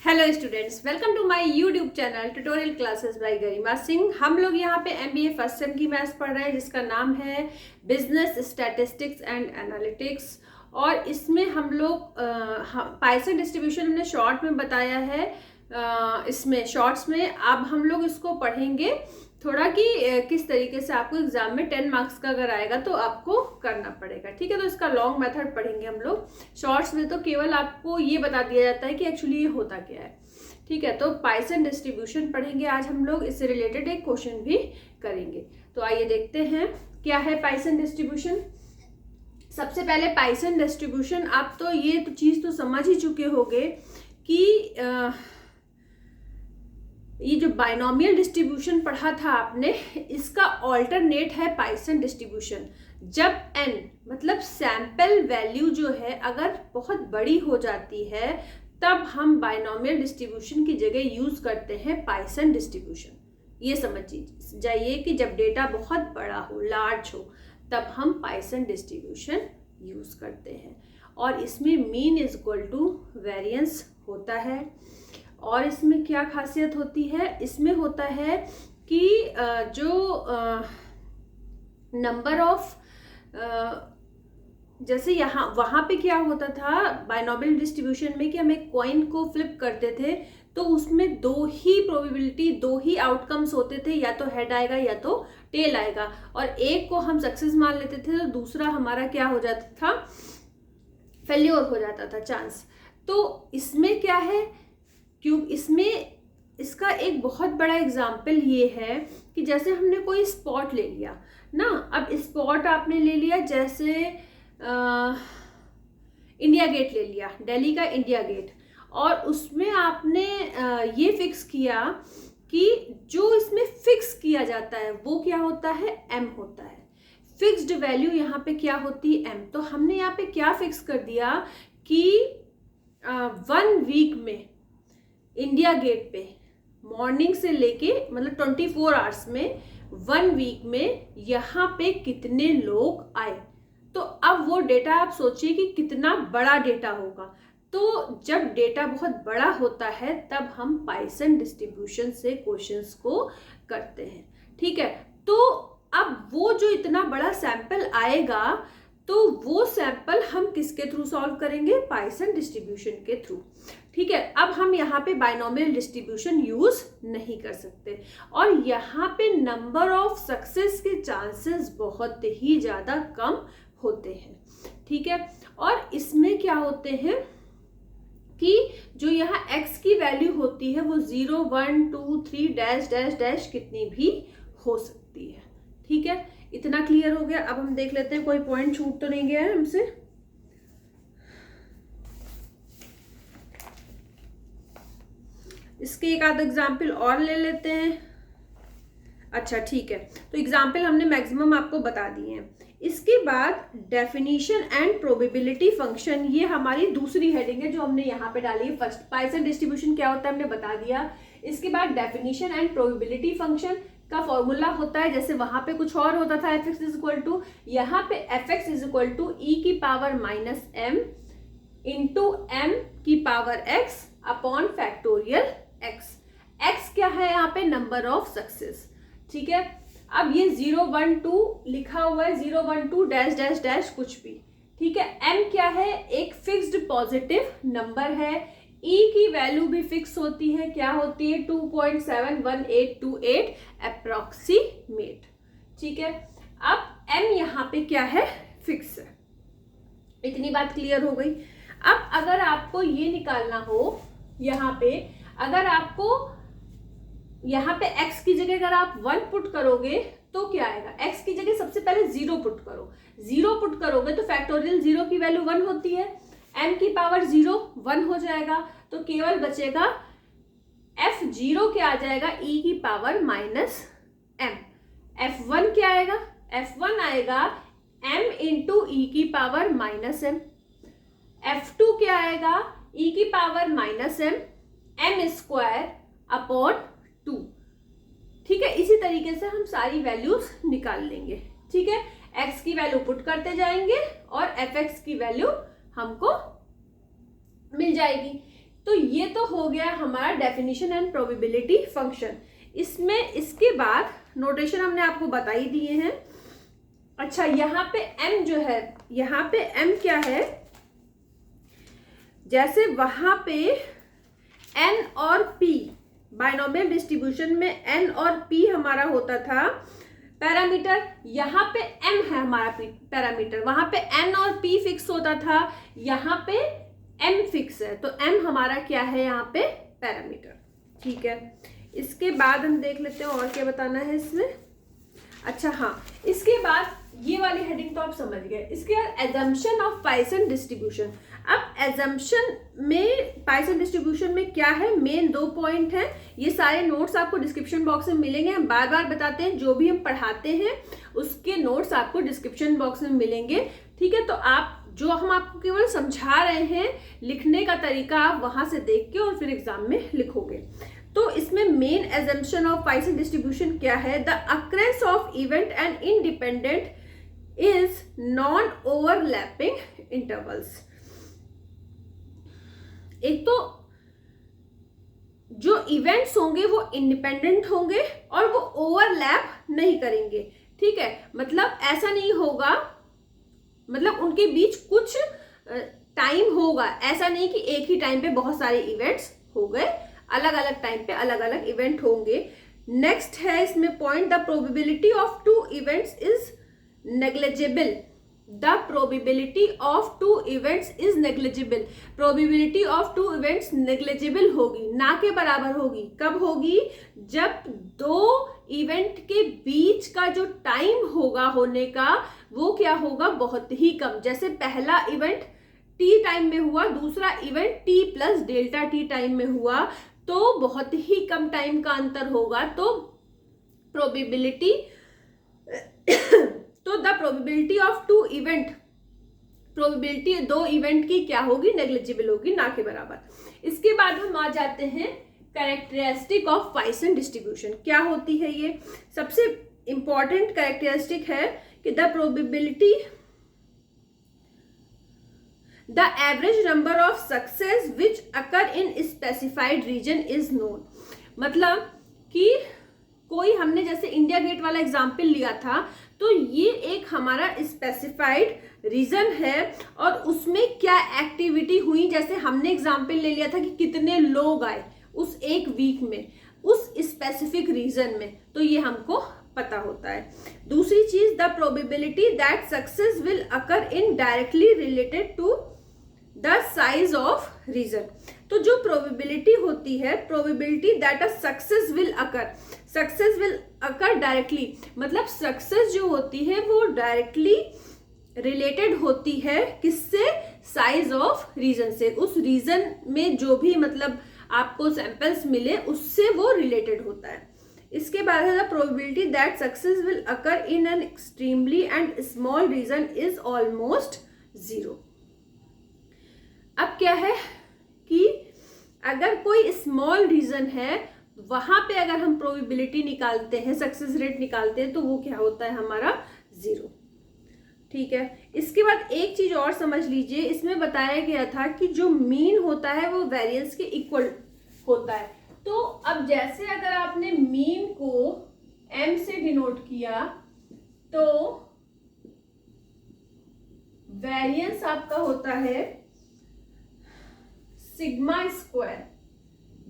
Hello students, welcome to my YouTube channel tutorial classes by Garima Singh. हम लोग यहाँ पे एमबीए फर्स्ट सेम की मैथ्स पढ़ रहे हैं जिसका नाम है बिजनेस स्टैटिस्टिक्स एंड एनालिटिक्स। और इसमें हम लोग पाइसन डिस्ट्रीब्यूशन हमने शॉर्ट में बताया है। इसमें शॉर्ट्स में अब हम लोग इसको पढ़ेंगे थोड़ा कि किस तरीके से आपको एग्जाम में 10 मार्क्स का अगर आएगा तो आपको करना पड़ेगा। ठीक है, तो इसका लॉन्ग मेथड पढ़ेंगे हम लोग। शॉर्ट्स में तो केवल आपको ये बता दिया जाता है कि एक्चुअली ये होता क्या है। ठीक है, तो पाइसन डिस्ट्रीब्यूशन पढ़ेंगे आज हम लोग। इससे रिलेटेड एक क्वेश्चन भी करेंगे। तो आइए देखते हैं क्या है पाइसन डिस्ट्रीब्यूशन। सबसे पहले पाइसन डिस्ट्रीब्यूशन, आप तो ये तो चीज़ तो समझ ही चुके होंगे कि ये जो बाइनोमियल डिस्ट्रीब्यूशन पढ़ा था आपने, इसका ऑल्टरनेट है पाइसन डिस्ट्रीब्यूशन। जब n मतलब सैंपल वैल्यू जो है अगर बहुत बड़ी हो जाती है तब हम बाइनोमियल डिस्ट्रीब्यूशन की जगह यूज करते हैं पाइसन डिस्ट्रीब्यूशन। ये समझ जाइए कि जब डेटा बहुत बड़ा हो, लार्ज हो, तब हम पाइसन डिस्ट्रीब्यूशन यूज करते हैं। और इसमें mean is equal to variance होता है। और इसमें क्या खासियत होती है, इसमें होता है कि जो नंबर ऑफ जैसे यहाँ वहाँ पे क्या होता था बाइनोमियल डिस्ट्रीब्यूशन में कि हम एक कॉइन को फ्लिप करते थे तो उसमें दो ही प्रोबेबिलिटी, दो ही आउटकम्स होते थे, या तो हेड आएगा या तो टेल आएगा। और एक को हम सक्सेस मान लेते थे तो दूसरा हमारा क्या हो जाता था, फेल्योर हो जाता था, चांस। तो इसमें क्या है, क्यों इसमें इसका एक बहुत बड़ा एग्जाम्पल ये है कि जैसे हमने कोई स्पॉट ले लिया ना। अब स्पॉट आपने ले लिया, जैसे इंडिया गेट ले लिया, दिल्ली का इंडिया गेट। और उसमें आपने ये फिक्स किया कि जो इसमें फिक्स किया जाता है वो क्या होता है, m होता है। फिक्स्ड वैल्यू यहाँ पे क्या होती है, m। तो हमने यहाँ पे क्या फिक्स कर दिया कि 1 वीक में इंडिया गेट पे मॉर्निंग से लेके मतलब 24 आवर्स में 1 वीक में यहाँ पे कितने लोग आए। तो अब वो डेटा आप सोचिए कि कितना बड़ा डेटा होगा। तो जब डेटा बहुत बड़ा होता है तब हम पाइसन डिस्ट्रीब्यूशन से क्वेश्चंस को करते हैं। ठीक है, तो अब वो जो इतना बड़ा सैंपल आएगा तो वो सैंपल हम किसके थ्रू सॉल्व करेंगे, पाइसन डिस्ट्रीब्यूशन के थ्रू। ठीक है, अब हम यहाँ पे बाइनोमियल डिस्ट्रीब्यूशन यूज नहीं कर सकते। और यहाँ पे नंबर ऑफ सक्सेस के चांसेस बहुत ही ज़्यादा कम होते हैं। ठीक है, और इसमें क्या होते हैं कि जो यहाँ x की वैल्यू होती है वो 0, 1, 2, 3 डैश डैश डैश कितनी भी हो सकती है। ठीक है, इतना क्लियर हो गया। अब हम देख लेते हैं कोई पॉइंट छूट तो नहीं गया है हमसे। इसके एक आध एग्जाम्पल और ले लेते हैं। अच्छा ठीक है, तो एग्जाम्पल हमने मैक्सिमम आपको बता दिए हैं। इसके बाद डेफिनेशन एंड प्रोबेबिलिटी फंक्शन, ये हमारी दूसरी हेडिंग है जो हमने यहाँ पे डाली है। फर्स्ट पाइसन डिस्ट्रीब्यूशन क्या होता है हमने बता दिया। इसके बाद डेफिनेशन एंड प्रोबेबिलिटी फंक्शन का फॉर्मूला होता है, जैसे वहां पे कुछ और होता था, F X is equal to, यहाँ पे F X is equal to E की power minus m into m की power x upon factorial x। x क्या है यहाँ पे, नंबर ऑफ सक्सेस। ठीक है, अब ये 0, 1, 2 लिखा हुआ है, 0, 1, 2 डैश डैश डैश कुछ भी। ठीक है, m क्या है, एक फिक्स्ड पॉजिटिव नंबर है। e की वैल्यू भी फिक्स होती है, क्या होती है, 2.71828 अप्रोक्सीमेट। ठीक है, अब m यहाँ पे क्या है, फिक्स है। इतनी बात क्लियर हो गई। अब अगर आपको ये निकालना हो, यहाँ पे अगर आपको यहाँ पे x की जगह अगर आप 1 पुट करोगे तो क्या आएगा, x की जगह सबसे पहले 0 पुट करो। 0 पुट करोगे तो फैक्टोरियल 0 की वैल्यू 1 होती है, m की पावर 0 1 हो जाएगा, तो केवल बचेगा f0 क्या आ जाएगा, e की पावर माइनस m। f1 क्या आएगा, f1 आएगा m इंटू ई की पावर माइनस m। f2 क्या आएगा, e की power minus m square upon 2। ठीक है, इसी तरीके से हम सारी वैल्यूज निकाल लेंगे। ठीक है, x की वैल्यू पुट करते जाएंगे और fx की वैल्यू हमको मिल जाएगी। तो ये तो हो गया हमारा डेफिनेशन एंड प्रोबेबिलिटी फंक्शन। इसमें इसके बाद नोटेशन हमने आपको बता ही दिए हैं। अच्छा, यहाँ पे m जो है, यहाँ पे m क्या है, जैसे वहां पे n और p बाइनोमियल डिस्ट्रीब्यूशन में n और p हमारा होता था पैरामीटर, यहाँ पे m है हमारा पैरामीटर, वहां पे n और p फिक्स होता था, यहाँ पे m फिक्स है, तो m हमारा क्या है यहाँ पे पैरामीटर। ठीक है, इसके बाद हम देख लेते हैं और क्या बताना है इसमें। अच्छा हाँ, इसके बाद ये वाली हेडिंग तो आप समझ गए। इसके बाद एजम्पशन ऑफ पॉइसन डिस्ट्रीब्यूशन। अब एजम्पशन में पॉइसन डिस्ट्रीब्यूशन में क्या है, मेन 2 पॉइंट हैं। ये सारे नोट्स आपको डिस्क्रिप्शन बॉक्स में मिलेंगे। हम बार बार बताते हैं, जो भी हम पढ़ाते हैं उसके नोट्स आपको डिस्क्रिप्शन बॉक्स में मिलेंगे। ठीक है, तो आप जो हम आपको केवल समझा रहे हैं, लिखने का तरीका आप वहां से देख के और फिर एग्जाम में लिखोगे। तो इसमें main assumption of Poisson distribution क्या है, the occurrence of event and independent is non overlapping intervals. एक तो जो इवेंट्स होंगे वो इंडिपेंडेंट होंगे और वो ओवरलैप नहीं करेंगे। ठीक है, मतलब ऐसा नहीं होगा, मतलब उनके बीच कुछ टाइम होगा, ऐसा नहीं कि एक ही टाइम पे बहुत सारे इवेंट्स हो गए, अलग अलग टाइम पे अलग अलग इवेंट होंगे। नेक्स्ट है इसमें point, the probability of 2 events is negligible. The probability of 2 events is negligible. Probability of 2 events negligible होगी, ना के बराबर होगी। कब होगी, जब 2 इवेंट के बीच का जो टाइम होगा होने का वो क्या होगा, बहुत ही कम। जैसे पहला इवेंट t टाइम में हुआ, दूसरा event t plus delta t time में हुआ, तो बहुत ही कम टाइम का अंतर होगा। तो प्रोबेबिलिटी तो the probability of 2 event, probability 2 event की क्या होगी, नेग्लिजिबल होगी, ना के बराबर। इसके बाद हम आ जाते हैं कैरेक्टरिस्टिक ऑफ पॉइसन डिस्ट्रीब्यूशन। क्या होती है ये, सबसे इंपॉर्टेंट कैरेक्टरिस्टिक है कि the probability, the average number of success which occur in specified region is known. मतलब कि कोई हमने जैसे इंडिया गेट वाला एग्जाम्पल लिया था, तो ये एक हमारा स्पेसिफाइड रीजन है और उसमें क्या एक्टिविटी हुई, जैसे हमने एग्जाम्पल ले लिया था कि कितने लोग आए उस एक वीक में उस स्पेसिफिक रीजन में, तो ये हमको पता होता है। दूसरी चीज, the probability that success will occur in directly related to the size of region. तो जो प्रोबेबिलिटी होती है, probability that a success will occur, success will occur directly, मतलब सक्सेस जो होती है वो डायरेक्टली रिलेटेड होती है किससे, साइज ऑफ रीजन से। उस रीजन में जो भी मतलब आपको सैंपल्स मिले उससे वो रिलेटेड होता है। इसके बाद है the probability that success will occur in an extremely and small region is almost 0। अब क्या है कि अगर कोई स्मॉल रीजन है, वहां पे अगर हम प्रोबेबिलिटी निकालते हैं, सक्सेस रेट निकालते हैं, तो वो क्या होता है हमारा 0। ठीक है, इसके बाद एक चीज और समझ लीजिए, इसमें बताया गया था कि जो मीन होता है वो वेरिएंस के इक्वल होता है। तो अब जैसे अगर आपने मीन को m से डिनोट किया, तो वेरिएंस आपका होता है सिग्मा स्क्वायर।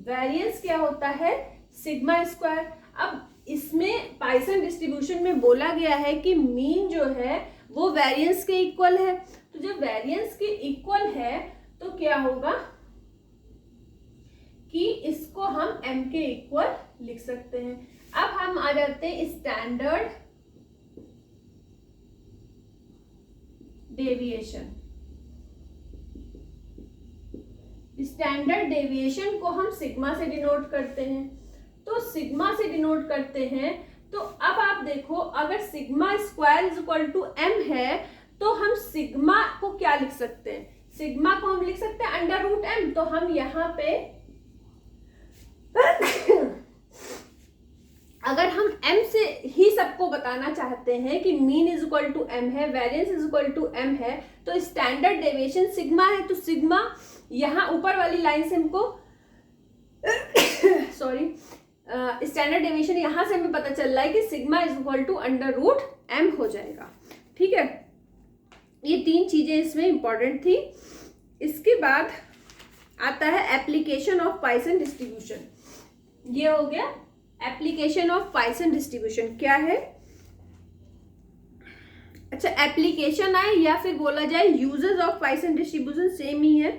वेरिएंस क्या होता है, सिग्मा स्क्वायर। अब इसमें पॉइसन डिस्ट्रीब्यूशन में बोला गया है कि मीन जो है वो वेरिएंस के इक्वल है, तो जब वेरिएंस के इक्वल है तो क्या होगा कि इसको हम m के इक्वल लिख सकते हैं। अब हम आ जाते हैं स्टैंडर्ड डेविएशन। स्टैंडर्ड डेविएशन को हम सिग्मा से डिनोट करते हैं, तो सिग्मा से डिनोट करते हैं। तो अब आप देखो, अगर sigma square is equal to m है, तो हम सिग्मा को क्या लिख सकते हैं, सिग्मा को हम लिख सकते हैं अंडर रूट m। तो हम यहाँ पे अगर हम m से ही सबको बताना चाहते हैं कि mean is equal to m है, variance is equal to m है, तो स्टैंडर्ड डेविएशन सिग्मा है, तो सिग्मा यहाँ ऊपर वाली लाइन से हमको सॉरी स्टैंडर्ड डेविएशन यहाँ से हमें पता चल रहा है कि sigma is equal to √m हो जाएगा। ठीक है, ये 3 चीजें इसमें इंपॉर्टेंट थी। इसके बाद आता है एप्लीकेशन ऑफ पॉइसन डिस्ट्रीब्यूशन। ये हो गया एप्लीकेशन ऑफ पॉइसन डिस्ट्रीब्यूशन। क्या है? अच्छा, एप्लीकेशन आए या फिर बोला जाए uses of Poisson distribution same ही है।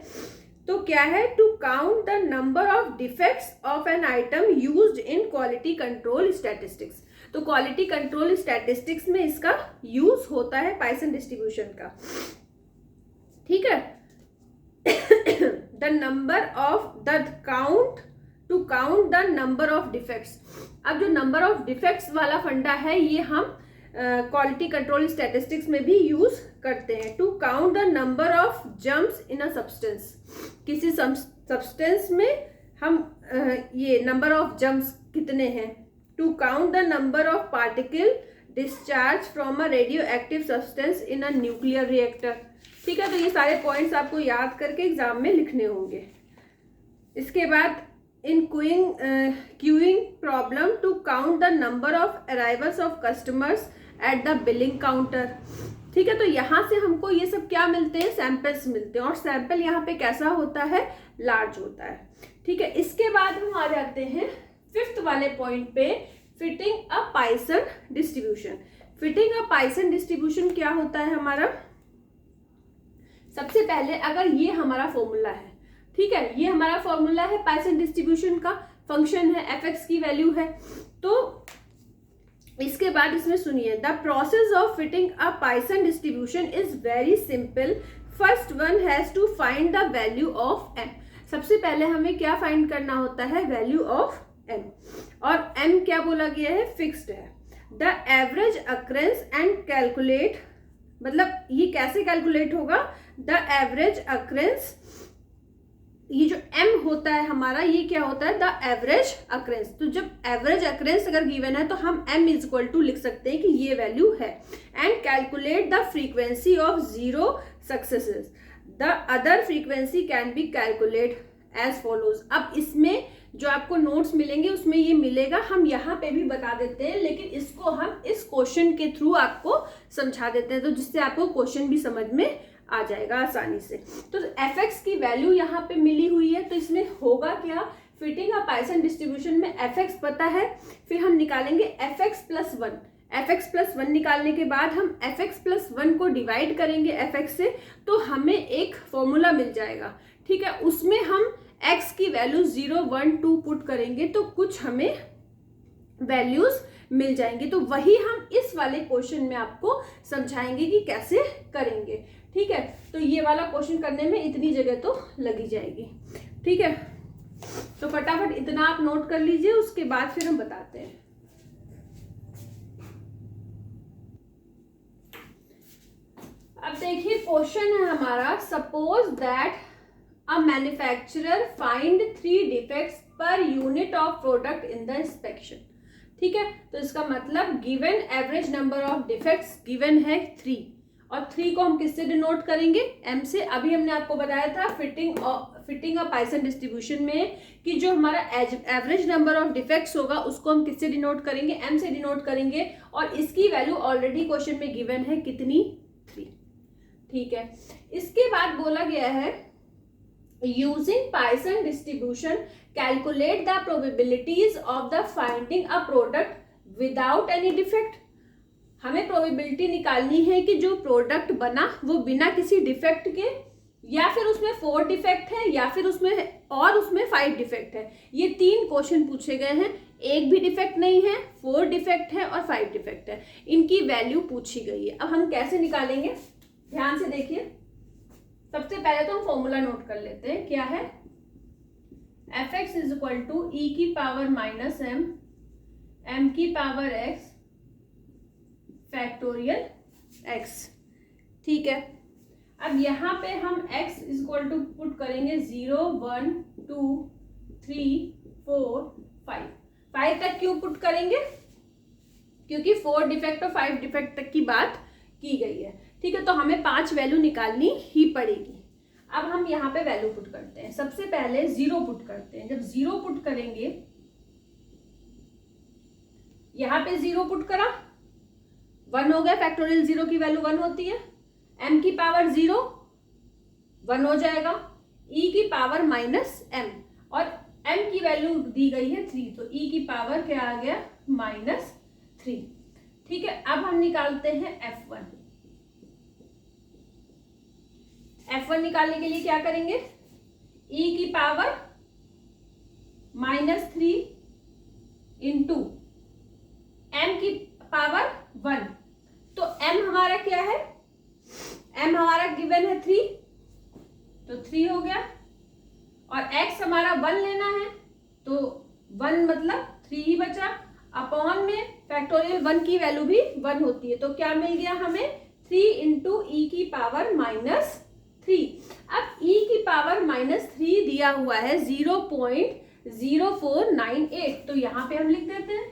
तो क्या है? To count the number of defects of an item used in quality control statistics. तो क्वालिटी कंट्रोल स्टैटिस्टिक्स में इसका यूज होता है पॉइसन डिस्ट्रीब्यूशन का। ठीक है, the number of the count to count the number of defects. अब जो नंबर ऑफ डिफेक्ट्स वाला फंडा है ये हम क्वालिटी कंट्रोल स्टैटिस्टिक्स में भी यूज करते हैं। To count the number of jumps in a substance. किसी सब्सटेंस में हम ये नंबर ऑफ जम्प्स कितने हैं। To count the number of particle discharge from a radioactive substance in a nuclear reactor. ठीक है, तो ये सारे पॉइंट्स आपको याद करके एग्जाम में लिखने होंगे। इसके बाद in queuing problem to count the number of arrivals of customers at the billing counter. ठीक है, तो यहाँ से हमको ये सब क्या मिलते हैं? सैंपल्स मिलते हैं, और सैंपल यहाँ पे कैसा होता है? लार्ज होता है। ठीक है, इसके बाद हम आ जाते हैं 5th वाले पॉइंट पे, fitting a Poisson distribution. Fitting a Poisson distribution क्या होता है हमारा? सबसे पहले अगर ये हमारा फॉर्मूला है, ठीक है, ये हमारा फॉर्मूला है पॉइसन डिस्ट्रीब्यूशन का, फंक्शन है, एफ की वैल्यू है। तो इसके बाद इसमें सुनिए, the process of fitting a Poisson distribution is very simple. First one has to find the value of m। सबसे पहले हमें क्या फाइंड करना होता है? वैल्यू ऑफ m, और m क्या बोला गया है? फिक्स्ड है। The average occurrence and calculate, मतलब ये कैसे कैलकुलेट होगा? द एवरेज अक्रेंस, ये जो m होता है हमारा, ये क्या होता है? The average occurrence. तो जब एवरेज अक्रेंस अगर गिवन है तो हम m इज इक्वल टू लिख सकते हैं कि ये वैल्यू है। And calculate the frequency of 0 successes. The other frequency can be calculate as follows. अब इसमें जो आपको नोट्स मिलेंगे उसमें ये मिलेगा, हम यहाँ पे भी बता देते हैं, लेकिन इसको हम इस क्वेश्चन के थ्रू आपको समझा देते हैं, तो जिससे आपको क्वेश्चन भी समझ में आ जाएगा आसानी से। तो एफ की वैल्यू यहाँ पे मिली हुई है, तो इसमें होगा क्या? फिटिंग अ पॉइसन डिस्ट्रीब्यूशन में एफ पता है, फिर हम निकालेंगे एफ एक्स प्लस 1 निकालने के बाद हम एफ एक्स प्लस 1 को डिवाइड करेंगे एफ एक्स से, तो हमें एक फॉर्मूला मिल जाएगा। ठीक है, उसमें हम एक्स की वैल्यू 0, 1, 2 पुट करेंगे तो कुछ हमें वैल्यूज मिल जाएंगे। तो वही हम इस वाले क्वेश्चन में आपको समझाएंगे कि कैसे करेंगे। ठीक है, तो ये वाला क्वेश्चन करने में इतनी जगह तो लगी जाएगी। ठीक है, तो फटाफट इतना आप नोट कर लीजिए, उसके बाद फिर हम बताते हैं। अब देखिए क्वेश्चन है हमारा, suppose that a manufacturer find 3 defects per unit of product in the inspection. ठीक है, तो इसका मतलब given average number of defects given है 3, और 3 को हम किससे डिनोट करेंगे? m से। अभी हमने आपको बताया था फिटिंग अ पॉइसन डिस्ट्रीब्यूशन में कि जो हमारा एवरेज नंबर ऑफ डिफेक्ट्स होगा उसको हम किससे डिनोट करेंगे? m से डिनोट करेंगे, और इसकी वैल्यू ऑलरेडी क्वेश्चन में गिवन है कितनी? 3। ठीक है, इसके बाद बोला गया है using Poisson distribution calculate the probabilities of the finding a product without any defect. हमें प्रोबेबिलिटी निकालनी है कि जो प्रोडक्ट बना वो बिना किसी डिफेक्ट के, या फिर उसमें 4 डिफेक्ट है, या फिर उसमें 5 डिफेक्ट है। ये 3 क्वेश्चन पूछे गए हैं, एक भी डिफेक्ट नहीं है, 4 डिफेक्ट है और 5 डिफेक्ट है, इनकी वैल्यू पूछी गई है। अब हम कैसे निकालेंगे? ध्यान से देखिए, सबसे पहले तो हम फॉर्मूला नोट कर लेते हैं। क्या है? F X is equal to E की पावर माइनस एम, एम की पावर एक्स फैक्टोरियल एक्स। ठीक है, अब यहाँ पे हम x is equal to put करेंगे 0, 1, 2, 3, 4, 5। 5 तक क्यों पुट करेंगे? क्योंकि 4 डिफेक्ट और 5 डिफेक्ट तक की बात की गई है। ठीक है, तो हमें 5 वैल्यू निकालनी ही पड़ेगी। अब हम यहाँ पे वैल्यू पुट करते हैं। सबसे पहले 0 पुट करते हैं। जब 0 पुट करेंगे, यहाँ पे 0 पुट करा, 1 हो गया। फैक्टोरियल 0 की वैल्यू 1 होती है। m की पावर 0 1 हो जाएगा, e की पावर -m, और m की वैल्यू दी गई है 3, तो e की पावर क्या आ गया -3। ठीक है, अब हम निकालते हैं f1। f1 निकालने के लिए क्या करेंगे, e की पावर -3 इंटू m की पावर 1, तो m हमारा क्या है, m हमारा गिवन है 3, तो 3 हो गया, और x हमारा 1 लेना है, तो 1 मतलब 3 ही बचा। अपॉन में फैक्टोरियल 1 की वैल्यू भी 1 होती है, तो क्या मिल गया हमें 3 इंटू ई की पावर -3। अब e की पावर -3 दिया हुआ है 0.0498, तो यहाँ पे हम लिख देते हैं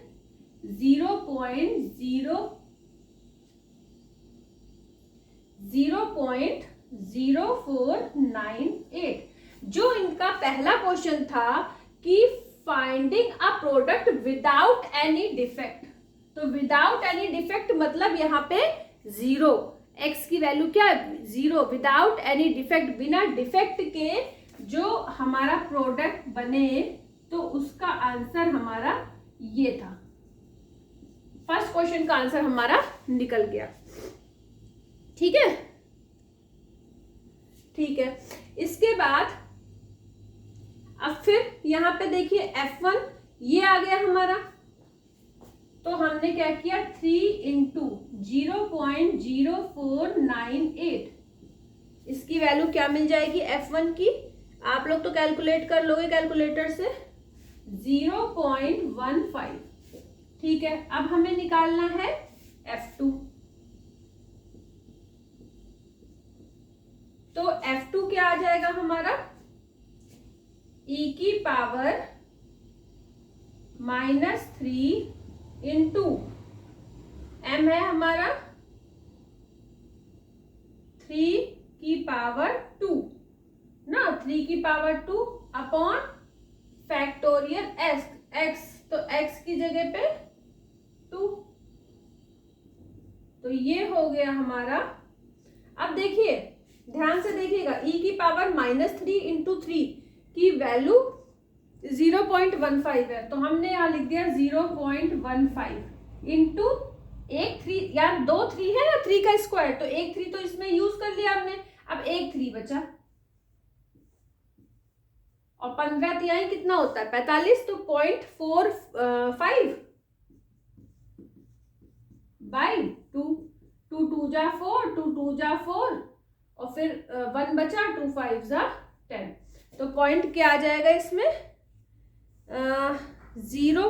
0.0498। जो इनका पहला क्वेश्चन था कि finding a product without any defect, तो विदाउट एनी डिफेक्ट मतलब यहाँ पे 0, x की वैल्यू क्या है 0, विदाउट एनी डिफेक्ट, बिना डिफेक्ट के जो हमारा प्रोडक्ट बने, तो उसका आंसर हमारा ये था। फर्स्ट क्वेश्चन का आंसर हमारा निकल गया। ठीक है, ठीक है। इसके बाद अब फिर यहाँ पे देखिए f1 ये आ गया हमारा, तो हमने क्या किया 3 इंटू 0.0498, इसकी वैल्यू क्या मिल जाएगी f1 की, आप लोग तो कैलकुलेट कर लोगे कैलकुलेटर से, 0.15। ठीक है, अब हमें निकालना है f2, तो f2 क्या आ जाएगा हमारा, e की पावर -3 इंटू m है हमारा 3 की पावर 2 ना, 3 की पावर 2 अपॉन फैक्टोरियल x, तो x की जगह पे 2, तो ये हो गया हमारा। अब देखिए ध्यान से देखिएगा, e की पावर -3 इंटू 3 की वैल्यू 0.15 है, तो हमने यहाँ लिख दिया 0.15 इंटू एक 3, यार 2 3 है ना, 3 का स्क्वायर, तो एक 3 तो इसमें यूज कर लिया हमने, अब एक 3 बचा, और 15 तिहाई कितना होता है 45, तो 0.45 बाई 2, 2 2 जा 4, 2 2 जा 4, और फिर 1 बचा, 2 5 जा 10, तो पॉइंट क्या आ जाएगा इसमें 0.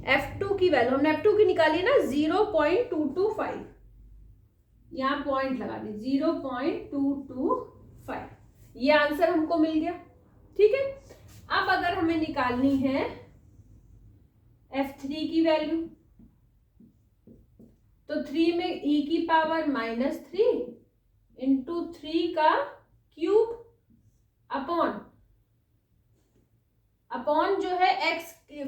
f2 की वैल्यू हमने f2 की निकाली ना 0.225, यहाँ पॉइंट लगा दी 0.225, ये आंसर हमको मिल गया। ठीक है, अब अगर हमें निकालनी है f3 की वैल्यू, तो 3 में e की पावर -3 इंटू 3 का क्यूब अपॉन जो है x,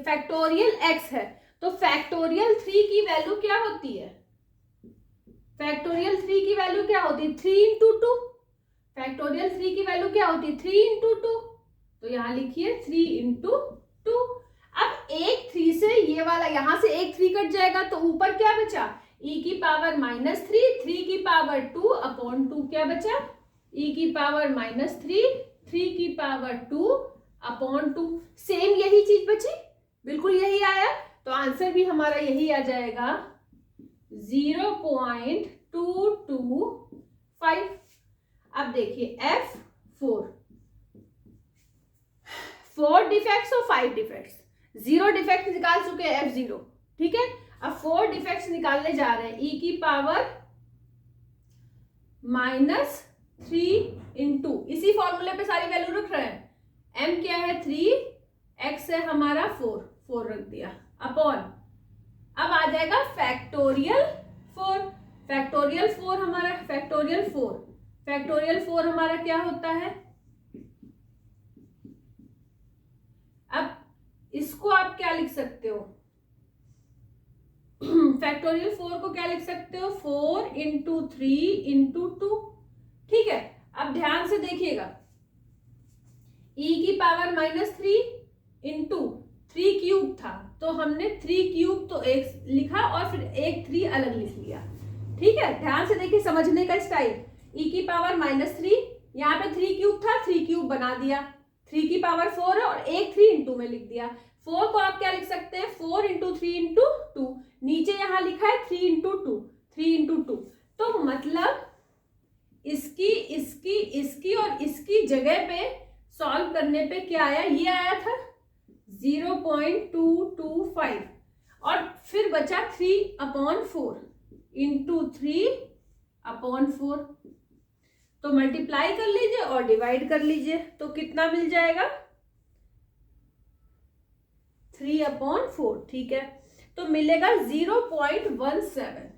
फैक्टोरियल x है, तो फैक्टोरियल 3 की वैल्यू क्या होती है, फैक्टोरियल 3 की वैल्यू क्या होती है 3 इंटू 2, फैक्टोरियल 3 की वैल्यू क्या होती है 3 इंटू 2, तो यहाँ लिखिए 3 इंटू 2। अब एक 3 से ये वाला, यहां से एक 3 कट जाएगा, तो ऊपर क्या बचा e की पावर -3, 3 की पावर 2 अपॉन 2 क्या बचा e की पावर -3, 3 की पावर 2 अपॉन 2, सेम यही चीज बची, बिल्कुल यही आया, तो आंसर भी हमारा यही आ जाएगा 0.225। अब देखिए f4, 4 डिफेक्ट्स और 5 डिफेक्ट्स, 0 डिफेक्ट निकाल चुके हैं f0। ठीक है, अब 4 डिफेक्ट्स निकालने जा रहे हैं, e की पावर -3 इंटू, इसी फॉर्मूले पे सारी वैल्यू रख रहे हैं, m क्या है 3, x है हमारा 4 रख दिया, अपॉन अब आ जाएगा फैक्टोरियल 4, फैक्टोरियल 4 हमारा, फैक्टोरियल फैक्टोरियल 4 हमारा क्या होता है? अब इसको आप क्या लिख सकते हो? फैक्टोरियल 4 को क्या लिख सकते हो? 4 इंटू 3 इंटू 2। ठीक है, अब ध्यान से देखिएगा, e की पावर -3 इंटू 3 क्यूब था, तो हमने 3 क्यूब तो एक लिखा और फिर एक 3 अलग लिख लिया। ठीक है, ध्यान से देखिए समझने का स्टाइल। e की पावर -3, यहाँ पे 3 क्यूब था, 3 क्यूब बना दिया, 3 की पावर 4 है और एक 3 इंटू में लिख दिया। 4 को आप क्या लिख सकते हैं? 4 इंटू 3 इंटू 2। नीचे यहाँ लिखा है 3 इंटू 2, 3 इंटू 2। तो मतलब इसकी इसकी इसकी और इसकी जगह पे सॉल्व करने पे क्या आया? ये आया था 0.225 और फिर बचा 3/4 इंटू 3/4। तो मल्टीप्लाई कर लीजिए और डिवाइड कर लीजिए, तो कितना मिल जाएगा? 3/4। ठीक है, तो मिलेगा 0.17।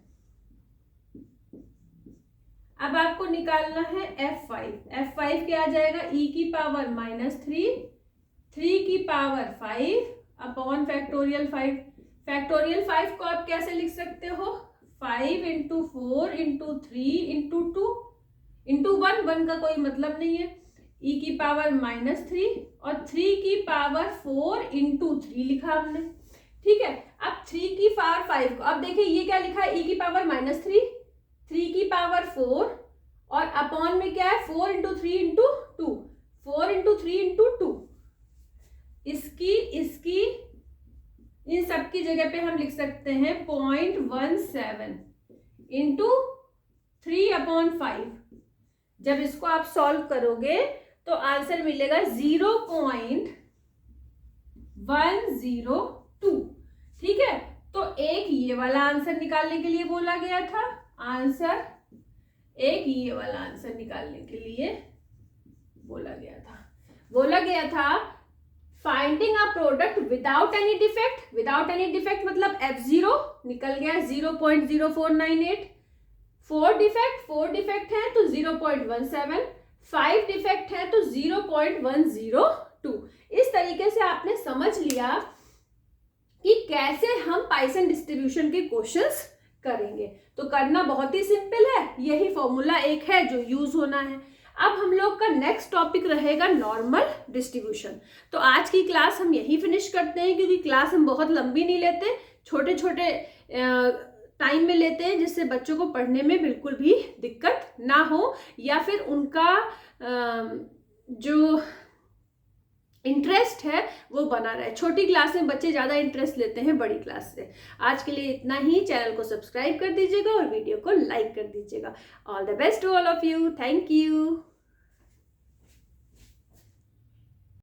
अब आपको निकालना है F5। F5 क्या आ जाएगा? e की पावर -3, 3 की पावर 5 अपॉन फैक्टोरियल 5। फैक्टोरियल 5 को आप कैसे लिख सकते हो? 5 इंटू 4 इंटू 3 इंटू 2 इंटू 1। 1 का कोई मतलब नहीं है। e की पावर -3 और 3 की पावर 4 इंटू 3 लिखा हमने। ठीक है, अब 3 की पावर 5 को, अब देखिए ये क्या लिखा है? e की पावर -3, 3 की पावर 4 और अपॉन में क्या है? 4 इंटू 3 इंटू 2, 4 इंटू 3 इंटू 2। इसकी इसकी इन सब की जगह पे हम लिख सकते हैं 0.17 इंटू 3/5। जब इसको आप सॉल्व करोगे तो आंसर मिलेगा 0.102। ठीक है, तो एक ये वाला आंसर निकालने के लिए बोला गया था, आंसर एक ये वाला आंसर निकालने के लिए बोला गया था finding a product without any defect. Without any defect मतलब F0 निकल गया 0.0498। 4 डिफेक्ट है तो 0.17, 5 डिफेक्ट है तो 0.102। इस तरीके से आपने समझ लिया कि कैसे हम पाइसन डिस्ट्रीब्यूशन के क्वेश्चंस करेंगे। तो करना बहुत ही सिंपल है, यही फॉर्मूला एक है जो यूज होना है। अब हम लोग का नेक्स्ट टॉपिक रहेगा नॉर्मल डिस्ट्रीब्यूशन। तो आज की क्लास हम यही फिनिश करते हैं, क्योंकि क्लास हम बहुत लंबी नहीं लेते, छोटे छोटे टाइम में लेते हैं, जिससे बच्चों को पढ़ने में बिल्कुल भी दिक्कत ना हो, या फिर उनका जो इंटरेस्ट है वो बना रहे। छोटी क्लास में बच्चे ज़्यादा इंटरेस्ट लेते हैं बड़ी क्लास से। आज के लिए इतना ही। चैनल को सब्सक्राइब कर दीजिएगा और वीडियो को लाइक कर दीजिएगा। All the best to all of you. Thank you.